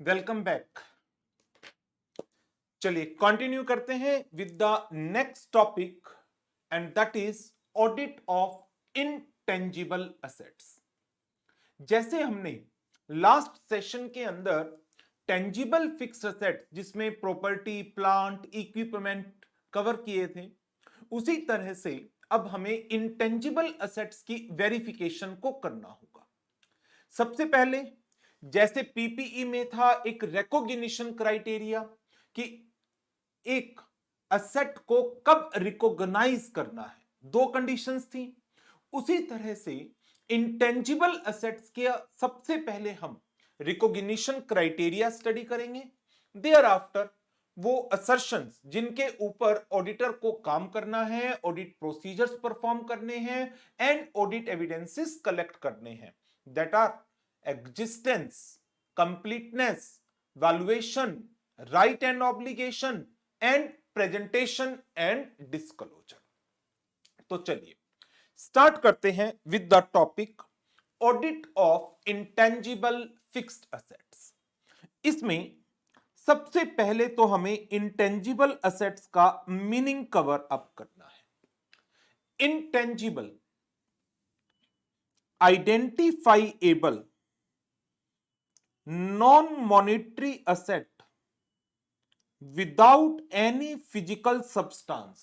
Welcome back. चलिए continue करते हैं with the next topic and that is audit of intangible assets. जैसे हमने लास्ट सेशन के अंदर टेंजिबल फिक्स्ड असेट्स जिसमें प्रॉपर्टी, प्लांट, इक्विपमेंट कवर किए थे, उसी तरह से अब हमें इंटेंजिबल असेट्स की वेरिफिकेशन को करना होगा। सबसे पहले जैसे पीपीई में था एक रिकॉग्निशन क्राइटेरिया कि एक असेट को कब रिकॉग्नाइज करना है, दो कंडीशंस थी। उसी तरह से इंटेंजिबल असेट्स के सबसे पहले हम रिकॉग्निशन क्राइटेरिया स्टडी करेंगे, देयर आफ्टर वो असर्शंस जिनके ऊपर ऑडिटर को काम करना है, ऑडिट प्रोसीजर्स परफॉर्म करने हैं एंड ऑडिट एविडेंसेस कलेक्ट करने हैं, that are existence, completeness, valuation, right and obligation and presentation and disclosure. तो चलिए स्टार्ट करते हैं with the topic audit of intangible fixed assets. इसमें सबसे पहले तो हमें इंटेंजिबल असेट्स का मीनिंग कवर अप करना है। Intangible, identifiable, non monetary asset without any physical substance,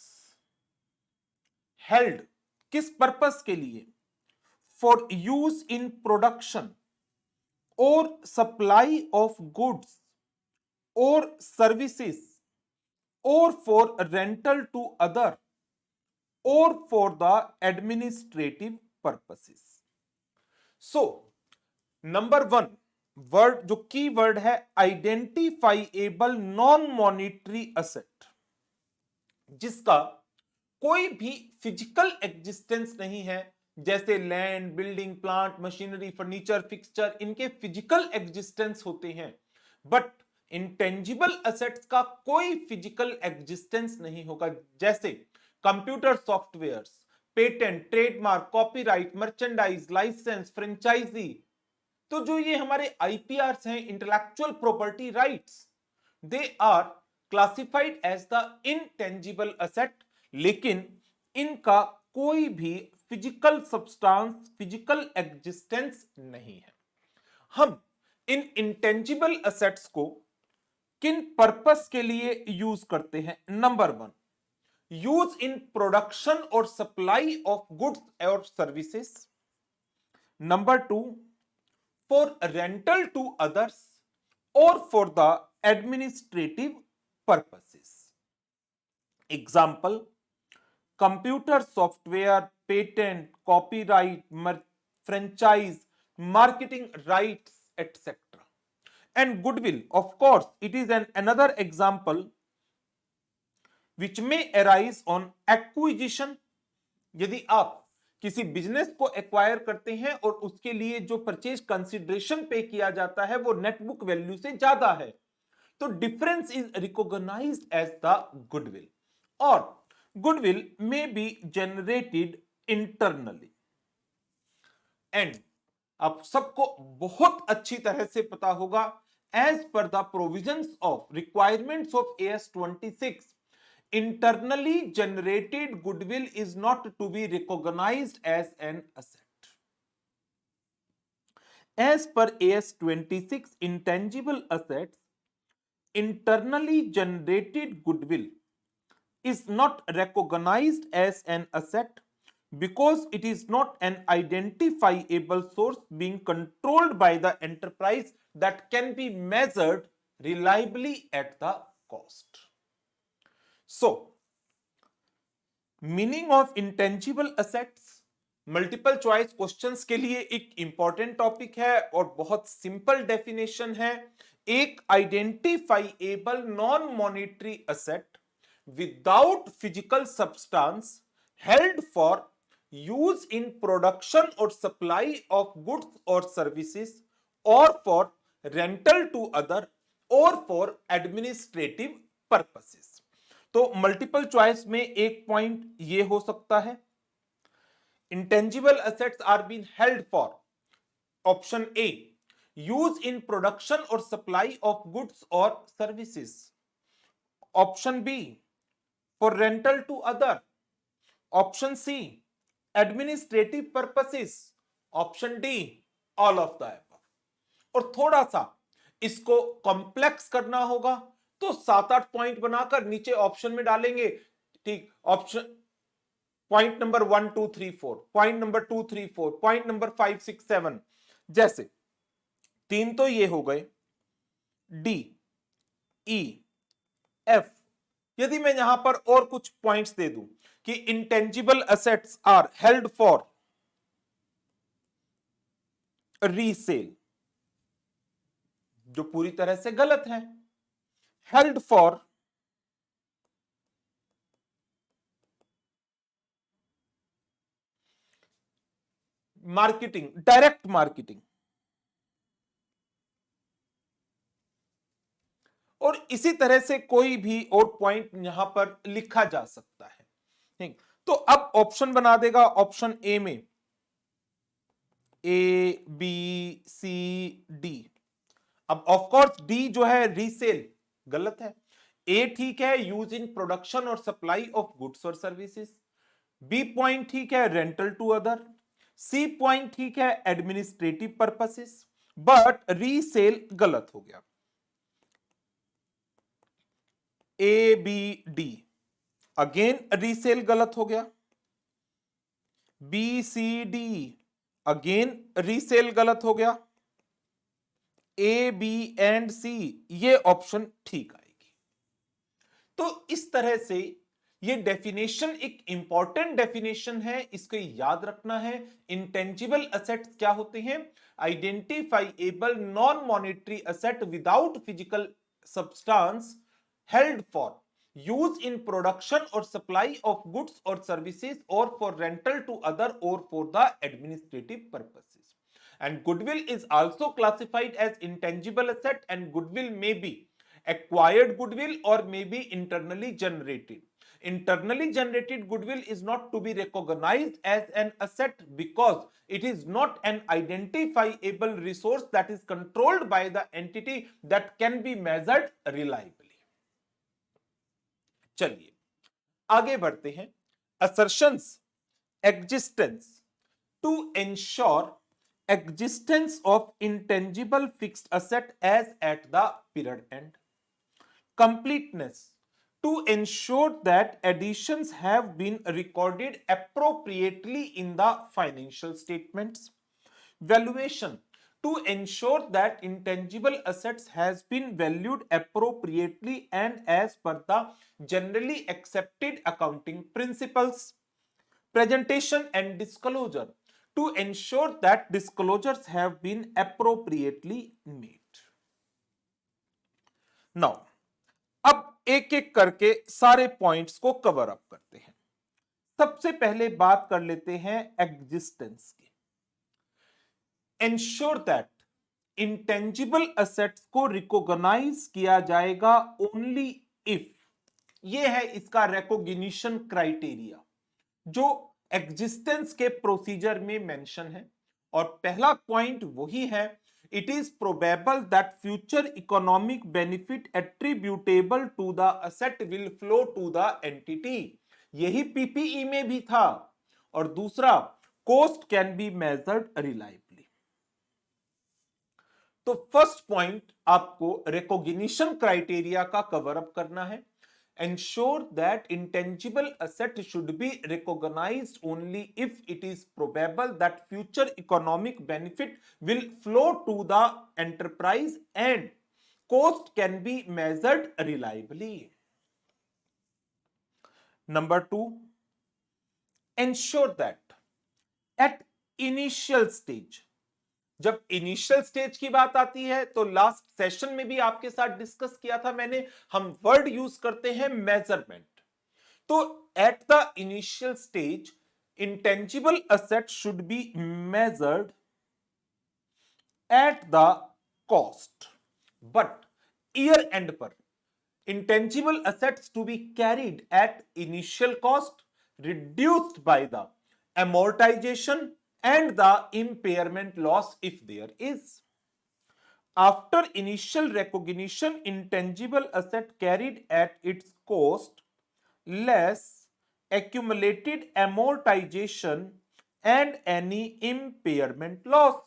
held किस पर्पस के लिए, फॉर यूज इन प्रोडक्शन और सप्लाई ऑफ गुड्स और सर्विसेज और फॉर रेंटल टू अदर और for the administrative purposes. So number one word, जो की word है आइडेंटिफाइएबल नॉन मॉनिटरी असेट, जिसका कोई भी फिजिकल एग्जिस्टेंस नहीं है, जैसे land, building, plant, machinery, furniture, fixture, इनके फिजिकल एग्जिस्टेंस होते हैं, बट इंटेंजिबल असेट्स का कोई फिजिकल एग्जिस्टेंस नहीं होगा, जैसे computer softwares, patent, trademark, copyright, merchandise, licence, franchisee. तो जो ये हमारे आईपीआरस हैं, intellectual property rights, they are classified as the intangible asset, लेकिन इनका कोई भी फिजिकल सब्सटेंस, फिजिकल एग्जिस्टेंस नहीं है। हम इन इंटेंजिबल असेट्स को किन पर्पस के लिए यूज करते हैं? Number one, use in production और सप्लाई ऑफ गुड्स और services. Number two, for rental to others और for the administrative purposes. Example, computer software, patent, copyright, franchise, marketing rights, etc. And goodwill, of course, it is another example which may arise on acquisition. यदि आप किसी business को acquire करते हैं और उसके लिए जो परचेज कंसिडरेशन पे किया जाता है वो नेटबुक वैल्यू से ज्यादा है, तो difference is recognised as the goodwill, और गुडविल में बी जनरेटेड इंटरनली। एंड आप सबको बहुत अच्छी तरह से पता होगा, as per the provisions of requirements of AS 26, internally generated goodwill is not to be recognized as an asset. As per AS 26, intangible assets, internally generated goodwill is not recognized as an asset because it is not an identifiable source being controlled by the enterprise that can be measured reliably at the cost. So, meaning of intangible assets multiple choice questions के लिए एक important topic है और बहुत simple definition है। एक identifiable non monetary asset without physical substance held for use in production और supply of goods और सर्विसेज और फॉर रेंटल टू अदर और फॉर एडमिनिस्ट्रेटिव पर्पसेस। तो मल्टीपल चॉइस में एक पॉइंट ये हो सकता है, intangible assets are been held for, option A, use in production और सप्लाई ऑफ गुड्स और services. Option B for rental to other. Option C administrative purposes. Option D all of the above. और थोड़ा सा इसको complex करना होगा तो 7-8 point बनाकर नीचे ऑप्शन में डालेंगे। ठीक, option point number 1 2 3 4, point number 2 3 4, point number 5 6 7। जैसे 3 तो ये हो गए, डी ई एफ। यदि मैं यहां पर और कुछ पॉइंट्स दे दूं कि intangible assets are held for resale, जो पूरी तरह से गलत है। Held for marketing, direct marketing. और इसी तरह से कोई भी और पॉइंट यहां पर लिखा जा सकता है। ठीक, तो अब ऑप्शन बना देगा ऑप्शन ए में ए बी सी डी। अब ऑफ कोर्स डी जो है रीसेल गलत है। ए ठीक है, यूज इन प्रोडक्शन और सप्लाई ऑफ गुड्स और सर्विसेज। बी पॉइंट ठीक है, rental to other. C point ठीक है, एडमिनिस्ट्रेटिव पर्पसेस। बट रीसेल गलत हो गया। A B D again resale गलत हो गया। B C D again resale गलत हो गया। ए बी एंड सी ये ऑप्शन ठीक आएगी। तो इस तरह से ये डेफिनेशन एक इंपॉर्टेंट डेफिनेशन है, इसको याद रखना है। इंटेंजिबल असेट्स क्या होते हैं? Identifiable non monetary asset without physical substance held for use in production or supply of goods or services or for rental to other or for the administrative purposes. And goodwill is also classified as intangible asset, and goodwill may be acquired goodwill or may be internally generated. Internally generated goodwill is not to be recognized as an asset because it is not an identifiable resource that is controlled by the entity that can be measured reliably. चलिए आगे बढ़ते हैं। assertions existence to ensure existence of intangible fixed asset as at the period end. Completeness to ensure that additions have been recorded appropriately in the financial statements. Valuation to ensure that intangible assets has been valued appropriately and as per the generally accepted accounting principles. Presentation and disclosure to ensure that disclosures have been appropriately made. Now अब एक एक करके सारे points को cover up करते हैं। सबसे पहले बात कर लेते हैं एग्जिस्टेंस की। एंश्योर दैट इंटेंजिबल असेट्स को रिकॉग्नाइज किया जाएगा ओनली इफ, ये है इसका रिकॉग्निशन क्राइटेरिया जो एग्जिस्टेंस के प्रोसीजर में मेंशन है। और पहला पॉइंट वही है, it is probable that future economic benefit attributable to the asset will flow to the entity. यही पीपीई में भी था। और दूसरा, cost can be measured reliably. तो फर्स्ट पॉइंट आपको रिकॉग्निशन क्राइटेरिया का कवर अप करना है। Ensure that intangible asset should be recognized only if it is probable that future economic benefit will flow to the enterprise and cost can be measured reliably. Number 2, ensure that at initial stage, जब initial stage की बात आती है तो last session में भी आपके साथ डिस्कस किया था मैंने, हम वर्ड यूज करते हैं मेजरमेंट। तो at the initial stage intangible asset should be measured at the cost, but year end पर intangible assets to be carried at initial cost reduced by the amortization and the impairment loss if there is. after initial recognition intangible asset carried at its cost less accumulated amortization and any impairment loss.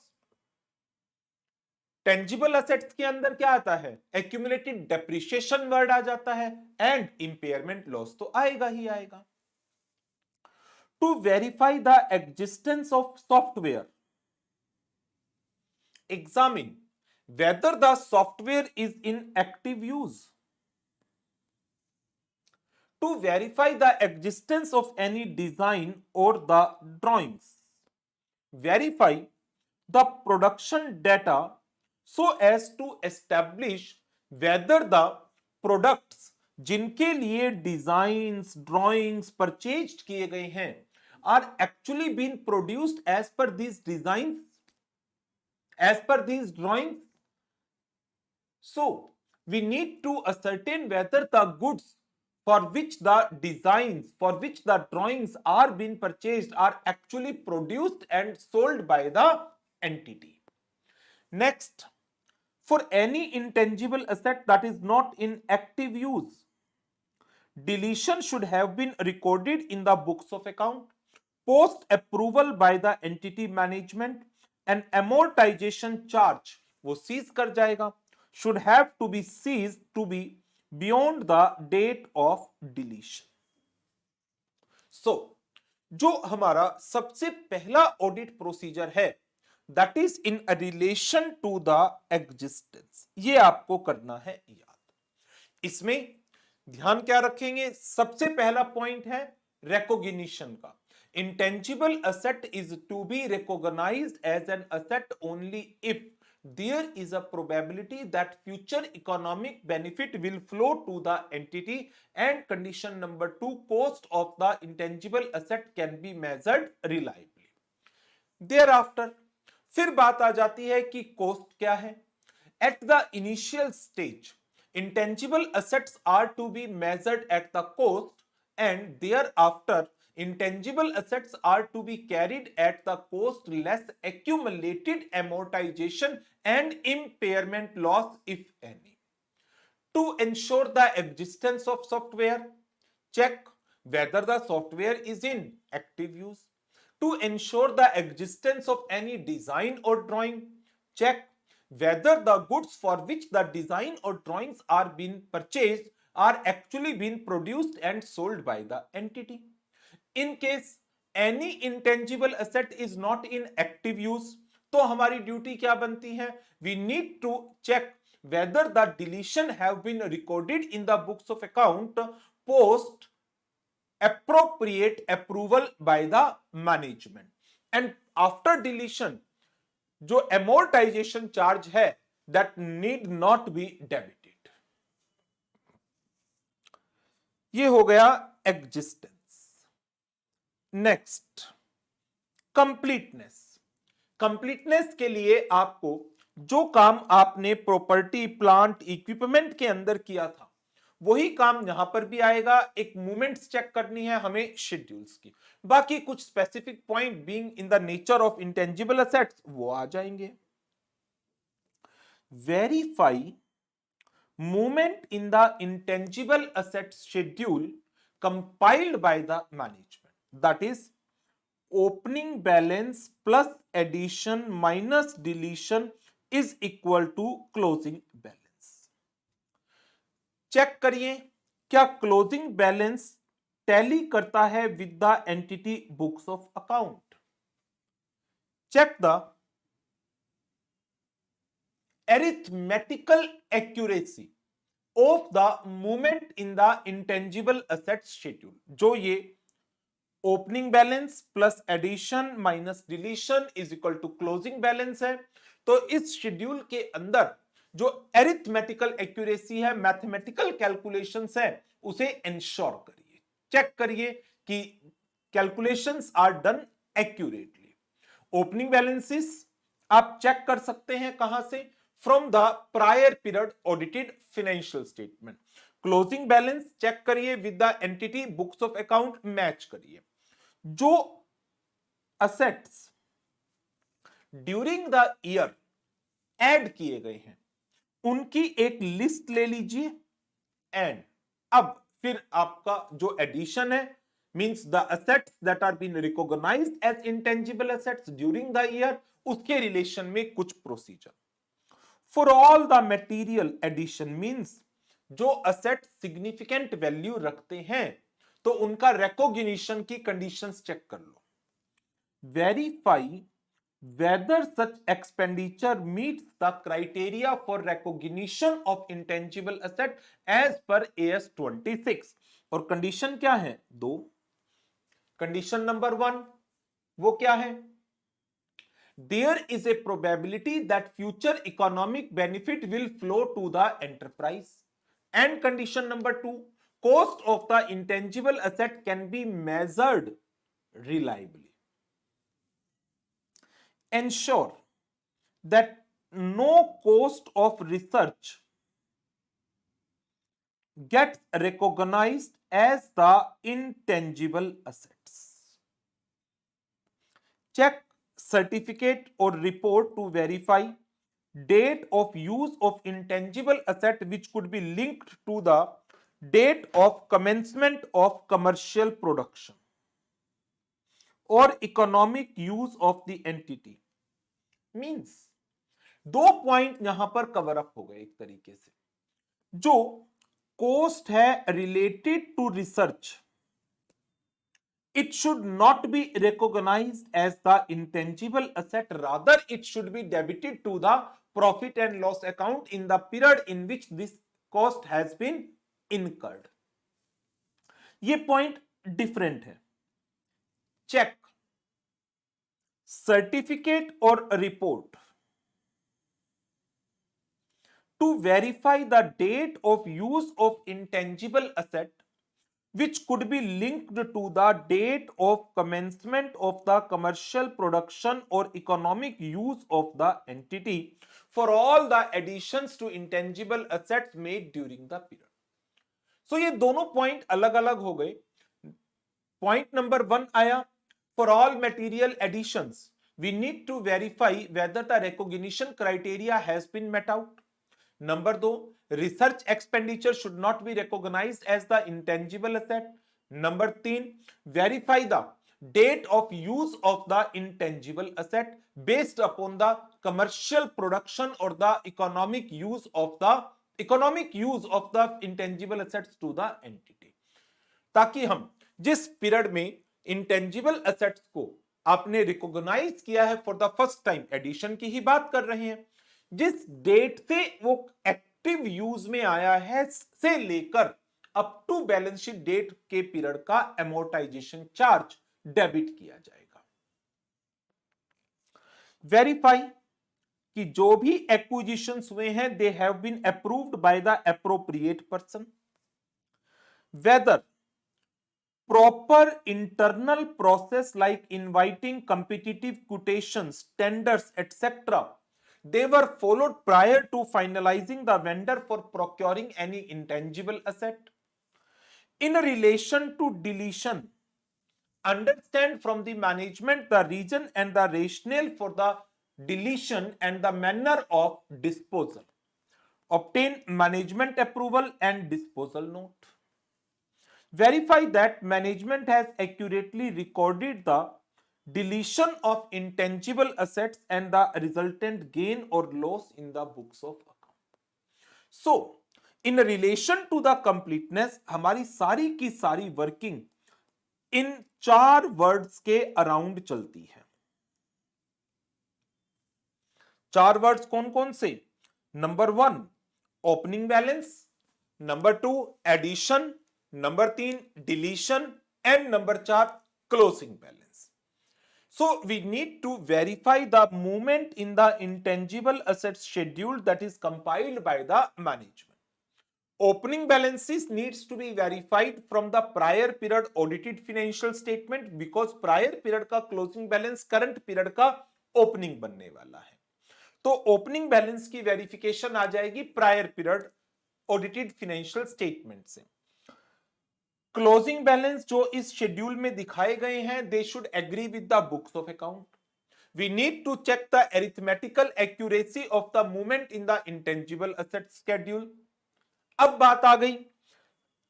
Tangible assets के अंदर क्या आता है? Accumulated depreciation word आ जाता है and impairment loss तो आएगा ही आएगा. To verify the existence of software, examine whether the software is in active use. To verify the existence of any design or the drawings, verify the production data so as to establish whether the products जिनके लिए designs drawings purchased किए गए हैं are actually being produced as per these designs, as per these drawings. So we need to ascertain whether the goods for which the designs, for which the drawings are being purchased are actually produced and sold by the entity. Next, for any intangible asset that is not in active use, deletion should have been recorded in the books of account post approval by the entity management and amortization charge वो seize कर जाएगा. should have to be ceased to be beyond the date of deletion. So, जो हमारा सबसे पहला audit procedure है that is in relation to the existence, ये आपको करना है याद. इसमें ध्यान क्या रखेंगे? सबसे पहला पॉइंट है रिकॉग्निशन का. Intangible asset is to be recognised as an asset only if there is a probability that future economic benefit will flow to the entity, and condition number 2, cost of the intangible asset can be measured reliably. Thereafter फिर बात आ जाती है कि cost क्या है. At the initial stage intangible assets are to be measured at the cost, and thereafter intangible assets are to be carried at the cost less accumulated amortization and impairment loss if any. To ensure the existence of software, check whether the software is in active use. To ensure the existence of any design or drawing, check whether the goods for which the design or drawings are being purchased are actually being produced and sold by the entity. In case any intangible asset is not in active use, तो हमारी duty क्या बनती है? We need to check whether the deletion have been recorded in the books of account post appropriate approval by the management, and after deletion जो amortization charge है that need not be debited. ये हो गया existence. Next, completeness. Completeness के लिए आपको जो काम आपने प्रॉपर्टी प्लांट इक्विपमेंट के अंदर किया था वही काम यहां पर भी आएगा. एक मूवमेंट्स चेक करनी है हमें शेड्यूल्स की. बाकी कुछ specific point being in the nature of intangible assets वो आ जाएंगे. Verify movement in the intangible assets schedule compiled by the management. That is opening balance plus addition minus deletion is equal to closing balance. Check करिए क्या closing balance tally करता है with the entity books of account. Check the arithmetical accuracy of the movement in the intangible assets schedule. जो ये opening balance plus addition minus deletion is equal to closing balance है, तो इस schedule के अंदर जो एरिथमेटिकल एक्यूरेसी है, mathematical calculations है, उसे इंश्योर करिए. चेक करिए कि calculations are done accurately. Opening balances आप चेक कर सकते हैं कहां से? From the prior period audited financial statement. Closing balance check करिए with the entity books of account, match करिए. जो assets during the year add किए गए हैं उनकी एक लिस्ट ले लीजिए एंड अब फिर आपका जो एडिशन है means the assets that are been recognized as intangible assets during the year, उसके रिलेशन में कुछ procedure. For all the material addition means जो असेट सिग्निफिकेंट वैल्यू रखते हैं तो उनका रिकॉग्निशन की कंडीशंस चेक कर लो। Verify whether such expenditure meets the criteria for recognition of intangible asset as per AS 26। और कंडीशन क्या है? दो। कंडीशन नंबर 1 वो क्या है? There is a probability that future economic benefit will flow to the enterprise, and condition number 2, cost of the intangible asset can be measured reliably। Ensure that no cost of research gets recognized as the intangible assets। Check certificate or report to verify date of use of intangible asset which could be linked to the date of commencement of commercial production or economic use of the entity। Means दो point यहां पर cover up हो गए एक तरीके से। जो cost है related to research, it should not be recognized as the intangible asset, rather it should be debited to the profit and loss account in the period in which this cost has been incurred। ये point different है। Check certificate और report to verify the date of use of intangible asset which could be linked to the date of commencement of the commercial production or economic use of the entity for all the additions to intangible assets made during the period। So ये दोनों point अलग अलग हो गए। Point number 1 आया, for all material additions we need to verify whether the recognition criteria has been met out। Number 2, research expenditure should not be recognised as the intangible asset. Number 3, verify the date of use of the intangible asset based upon the commercial production और the economic use of the intangible assets to the entity. ताकि हम जिस period में intangible assets को आपने recognise किया है for the first time, addition की ही बात कर रहे हैं, जिस डेट से वो एक्टिव यूज में आया है से लेकर up to balance sheet date के पीरियड का एमोर्टाइजेशन चार्ज डेबिट किया जाएगा। वेरीफाई कि जो भी एक्विजिशंस हुए हैं they have been approved by the appropriate person, whether proper internal process like inviting competitive quotations, tenders etcetera they were followed prior to finalizing the vendor for procuring any intangible asset। In relation to deletion, understand from the management the reason and the rationale for the deletion and the manner of disposal। Obtain management approval and disposal note। Verify that management has accurately recorded the deletion of intangible assets and the resultant gain or loss in the books of account। So in relation to the completeness, हमारी सारी की सारी working in 4 words के around चलती है। 4 words कौन कौन से? Number 1 opening balance, number 2 addition, number 3 deletion and number 4 closing balance. So we need to verify the movement in the intangible assets schedule that is compiled by the management। Opening balances needs to be verified from the prior period audited financial statement because prior period का closing balance current period का opening बनने वाला है। तो opening balance की verification आ जाएगी prior period audited financial statement से। Closing balance जो इस शेड्यूल में दिखाए गए हैं they should agree with the books of account. we need to check the arithmetical accuracy of the movement in the intangible asset schedule. अब बात आ गई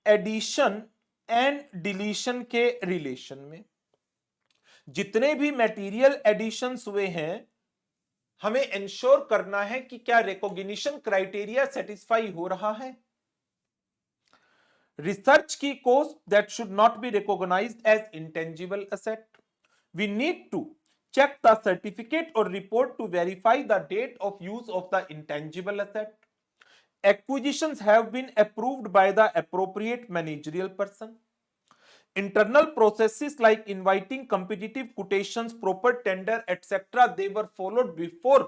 एडिशन एंड डिलीशन के रिलेशन में। जितने भी मटेरियल एडिशंस हुए हैं हमें इंश्योर करना है कि क्या रिकॉग्निशन क्राइटेरिया सेटिस्फाई हो रहा है। रिसर्च की cost that should not be recognised as intangible asset, we need to check the certificate or report to verify the date of use of the intangible asset. Acquisitions have been approved by the appropriate managerial person. Internal processes like inviting competitive quotations, proper tender, etc. they were followed before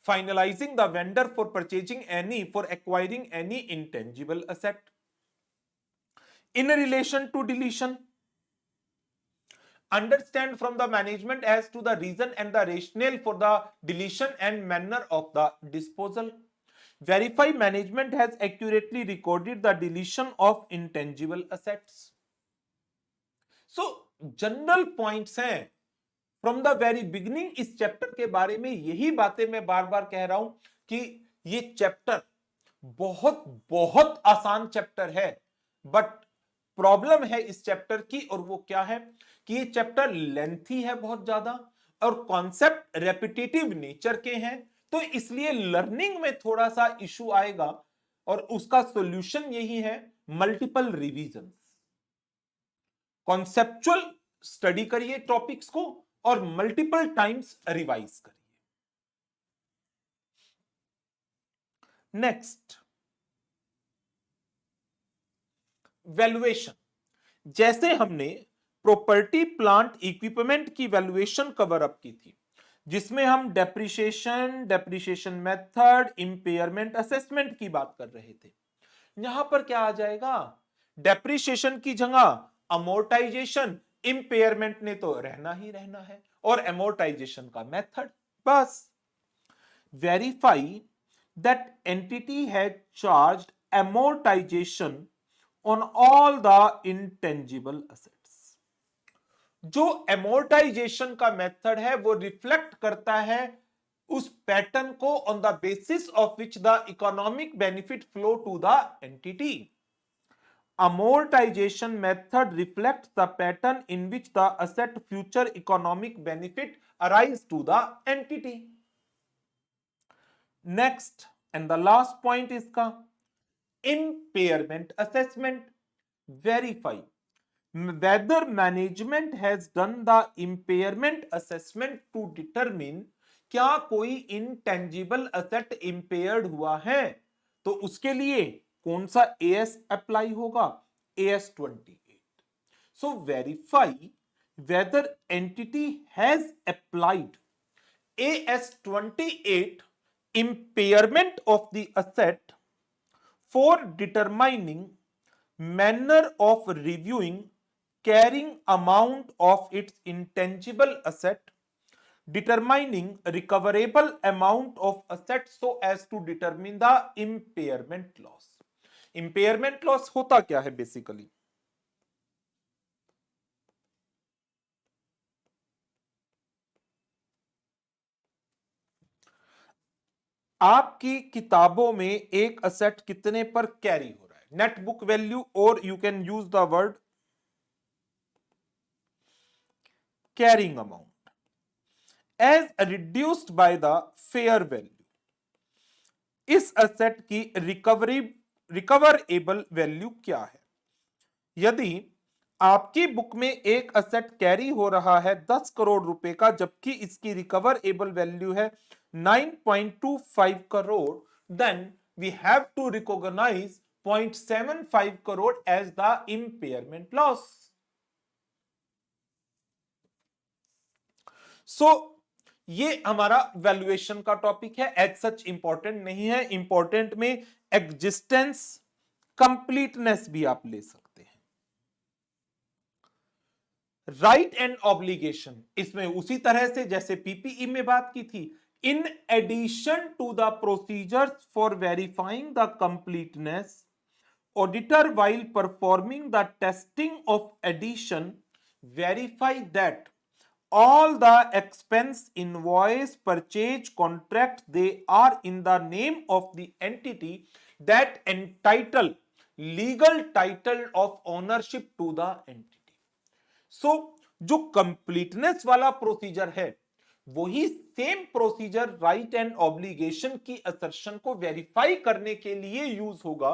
finalizing the vendor for acquiring any intangible asset. In relation to deletion, understand from the management as to the reason and the rationale for the deletion and manner of the disposal. Verify management has accurately recorded the deletion of intangible assets. So general points हैं from the very beginning. इस chapter के बारे में यही बातें मैं बार बार कह रहा हूं कि ये चैप्टर बहुत बहुत आसान चैप्टर है, बट प्रॉब्लम है इस चैप्टर की, और वो क्या है कि ये चैप्टर लेंथी है बहुत ज्यादा और कॉन्सेप्ट रेपिटेटिव नेचर के हैं, तो इसलिए लर्निंग में थोड़ा सा इशू आएगा और उसका सॉल्यूशन यही है मल्टीपल रिवीजन। कॉन्सेप्चुअल स्टडी करिए टॉपिक्स को और मल्टीपल टाइम्स रिवाइज करिए। Next, valuation. जैसे हमने प्रॉपर्टी प्लांट इक्विपमेंट की वैल्यूएशन कवर अप की थी, जिसमें हम डेप्रिसिएशन मेथड, इंपेयरमेंट असेसमेंट की बात कर रहे थे। यहां पर क्या आ जाएगा, डेप्रिसिएशन की जगह अमोर्टाइजेशन, इंपेयरमेंट ने तो रहना ही रहना है, और अमोर्टाइजेशन का मेथड। बस verify that entity has charged amortization on all the intangible assets। जो amortization का मेथड है वो रिफ्लेक्ट करता है उस पैटर्न को on the basis of which the economic benefit flow to the entity. Amortization method reflects the pattern in which the asset future economic benefit arise to the entity. Next and the last point is का impairment assessment. Verify whether management has done the impairment assessment to determine क्या कोई intangible asset impaired हुआ है, तो उसके लिए कौन सा AS अप्लाई होगा, AS 28। So verify whether entity has applied AS 28 impairment of the asset for determining manner of reviewing carrying amount of its intangible asset, determining recoverable amount of assets so as to determine the impairment loss। Impairment loss होता क्या है basically, आपकी किताबों में एक asset कितने पर carry हो रहा है, नेट बुक वैल्यू, और you can use the word carrying amount as reduced by the fair value. इस असेट की रिकवरेबल वैल्यू क्या है। यदि आपकी बुक में एक असेट कैरी हो रहा है 10 करोड़ रुपए का, जबकि इसकी रिकवरेबल वैल्यू है 9.25 crore, then we have to recognize 0.75 crore as the impairment loss. So ये हमारा वैल्यूएशन का टॉपिक है, एज सच इंपॉर्टेंट नहीं है। इंपॉर्टेंट में एग्जिस्टेंस, कंप्लीटनेस भी आप ले सकते हैं। राइट एंड ऑब्लिगेशन, इसमें उसी तरह से जैसे पीपीई में बात की थी, in addition to the procedures for verifying the completeness, auditor while performing the testing of addition verify that all the expense, invoice, purchase, contract, they are in the name of the entity that entitle legal title of ownership to the entity. So जो completeness वाला procedure है वही same procedure right and obligation की assertion को verify करने के लिए use होगा,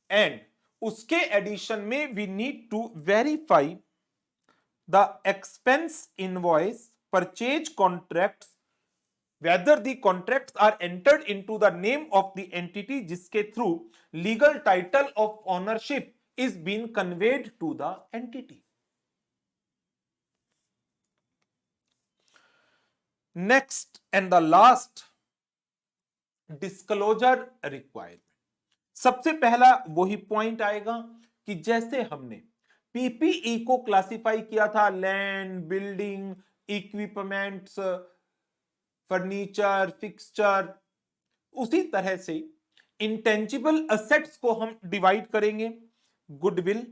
एंड उसके एडिशन में we need to verify the expense invoice, purchase contracts, whether the contracts are entered into the name of the entity जिसके through legal title of ownership is being conveyed to the entity. Next and the last, disclosure requirement. सबसे पहला वही point आएगा कि जैसे हमने PPE को classify किया था land, building, equipments, furniture, fixture, उसी तरह से इंटेंजिबल असेट्स को हम डिवाइड करेंगे. Goodwill,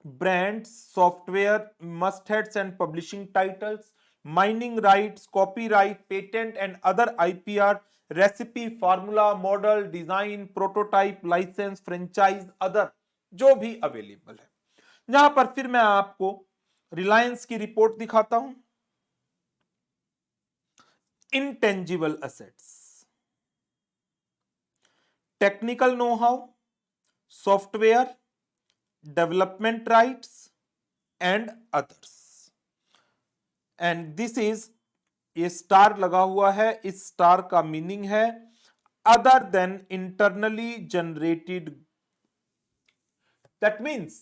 brands, software, mastheads and publishing titles, mining rights, copyright, patent and other IPR, recipe, formula, model, design, prototype, licence, franchise, other जो भी अवेलेबल है. यहां पर फिर मैं आपको रिलायंस की रिपोर्ट दिखाता हूं. Intangible assets, technical know how, software, development rights and others. And this is, ये स्टार लगा हुआ है, इस स्टार का मीनिंग है other than internally generated. That means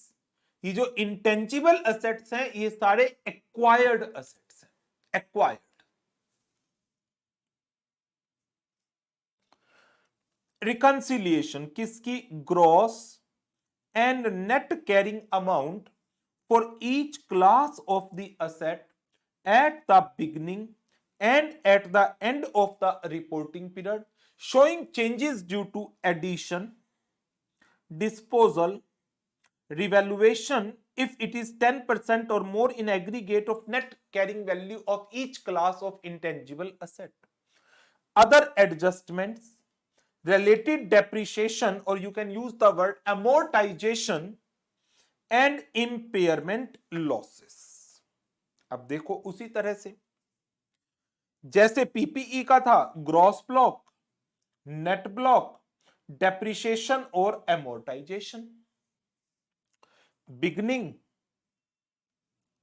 ये जो इंटेंजिबल असेट्स हैं ये सारे एक्वायर्ड असेट्स हैं. एक्वायर्ड. रिकंसिलिएशन किसकी? Gross and net carrying amount for each class of the asset at the beginning and at the end of the reporting period, showing changes due to addition, disposal, revaluation if it is 10% or more in aggregate of net carrying value of each class of intangible asset. Other adjustments, related depreciation, or you can use the word amortization, and impairment losses. अब देखो उसी तरह से जैसे PPE का था, gross block, net block, depreciation और amortization, beginning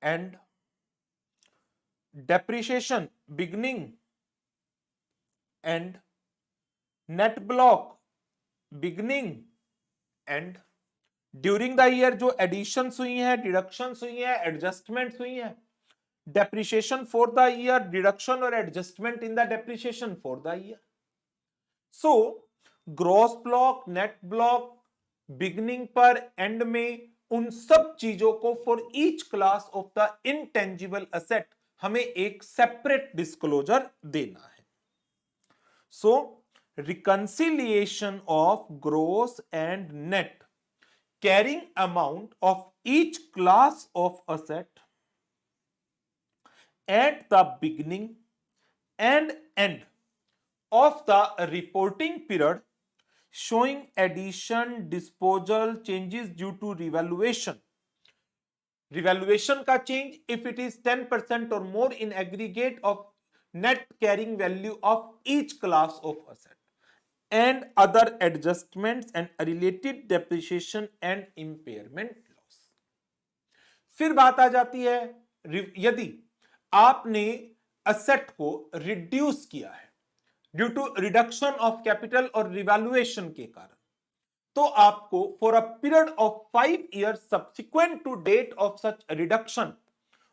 and depreciation, beginning and net block, beginning and during the year जो एडिशंस हुई हैं, डिडक्शंस हुई हैं, एडजस्टमेंट्स हुई हैं, depreciation for the year, deduction or adjustment in the depreciation for the year. So gross block, net block, beginning पर end में उन सब चीजों को for each class of the intangible asset हमें एक separate disclosure देना है. So reconciliation of gross and net carrying amount of each class of asset at the beginning and end of the reporting period, showing addition, disposal, changes due to revaluation. Revaluation का change if it is 10% or more in aggregate of net carrying value of each class of asset, and other adjustments and related depreciation and impairment loss. फिर बात आ जाती है यदि आपने asset को reduce किया है due to reduction of capital और रिवैल्यूएशन के कारण, तो आपको for a period of 5 year subsequent to date of such reduction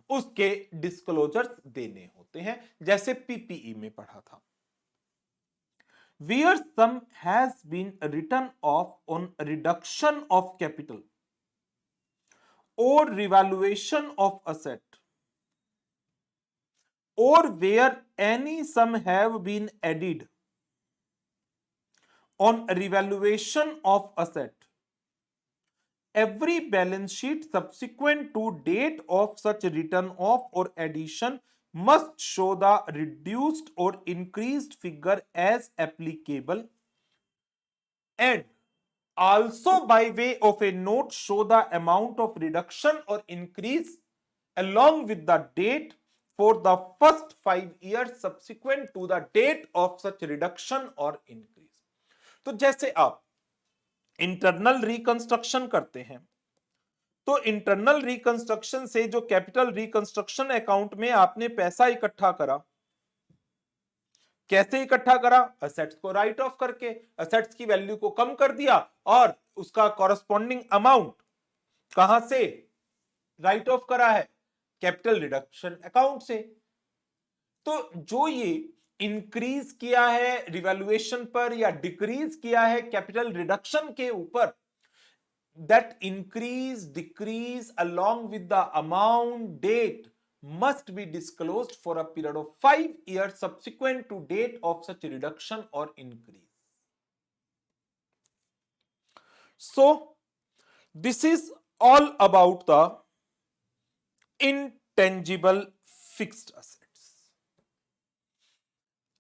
उसके डिस्क्लोजर्स देने होते हैं, जैसे पीपीई में पढ़ा था. Where sum has been written off on reduction of capital or revaluation of asset, or where any sum have been added on revaluation of asset every balance sheet subsequent to date of such return off or addition must show the reduced or increased figure as applicable, and also by way of a note show the amount of reduction or increase along with the date for the first 5 years subsequent to the date of such reduction or increase. तो जैसे आप internal reconstruction करते हैं, तो internal reconstruction से जो capital reconstruction account में आपने पैसा इकट्ठा करा, कैसे इकट्ठा करा? असेट्स को राइट ऑफ करके, असेट्स की वैल्यू को कम कर दिया और उसका कॉरस्पॉन्डिंग अमाउंट कहां से राइट ऑफ करा है? कैपिटल रिडक्शन अकाउंट से। तो जो ये इंक्रीज किया है रिवैल्यूएशन पर या डिक्रीज किया है कैपिटल रिडक्शन के ऊपर, that increase decrease along with the amount date must be disclosed for a period of 5 years subsequent to date of such reduction or increase. So this is all about the intangible fixed assets.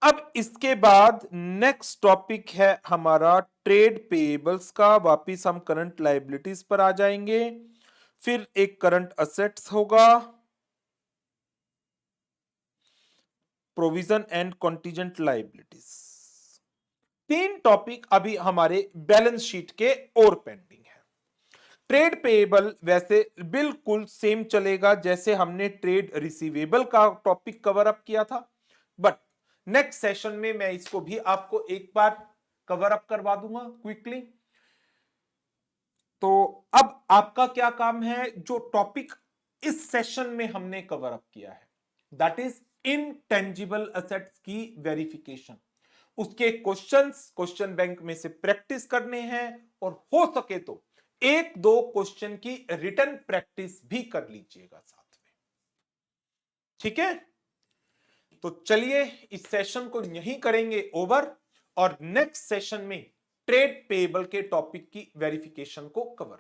अब इसके बाद next topic है हमारा trade payables का। वापिस हम current liabilities पर आ जाएंगे, फिर एक करंट असेट्स होगा, provision and contingent liabilities. 3 topic अभी हमारे बैलेंस शीट के और पेंडिंग है। ट्रेड पेएबल वैसे बिल्कुल सेम चलेगा जैसे हमने ट्रेड रिसीवेबल का टॉपिक कवर अप किया था, बट नेक्स्ट सेशन में मैं इसको भी आपको एक बार कवर अप करवा दूंगा क्विकली। तो अब आपका क्या काम है, जो टॉपिक इस सेशन में हमने कवर अप किया है, दैट इज इनटेंजिबल असेट्स की वेरिफिकेशन। उसके क्वेश्चंस क्वेश्चन बैंक में से प्रैक्टिस करने हैं और हो सके तो 1-2 क्वेश्चन की रिटन प्रैक्टिस भी कर लीजिएगा साथ में, ठीक है? तो चलिए इस सेशन को यहीं करेंगे ओवर, और नेक्स्ट सेशन में ट्रेड पेएबल के टॉपिक की वेरिफिकेशन को कवर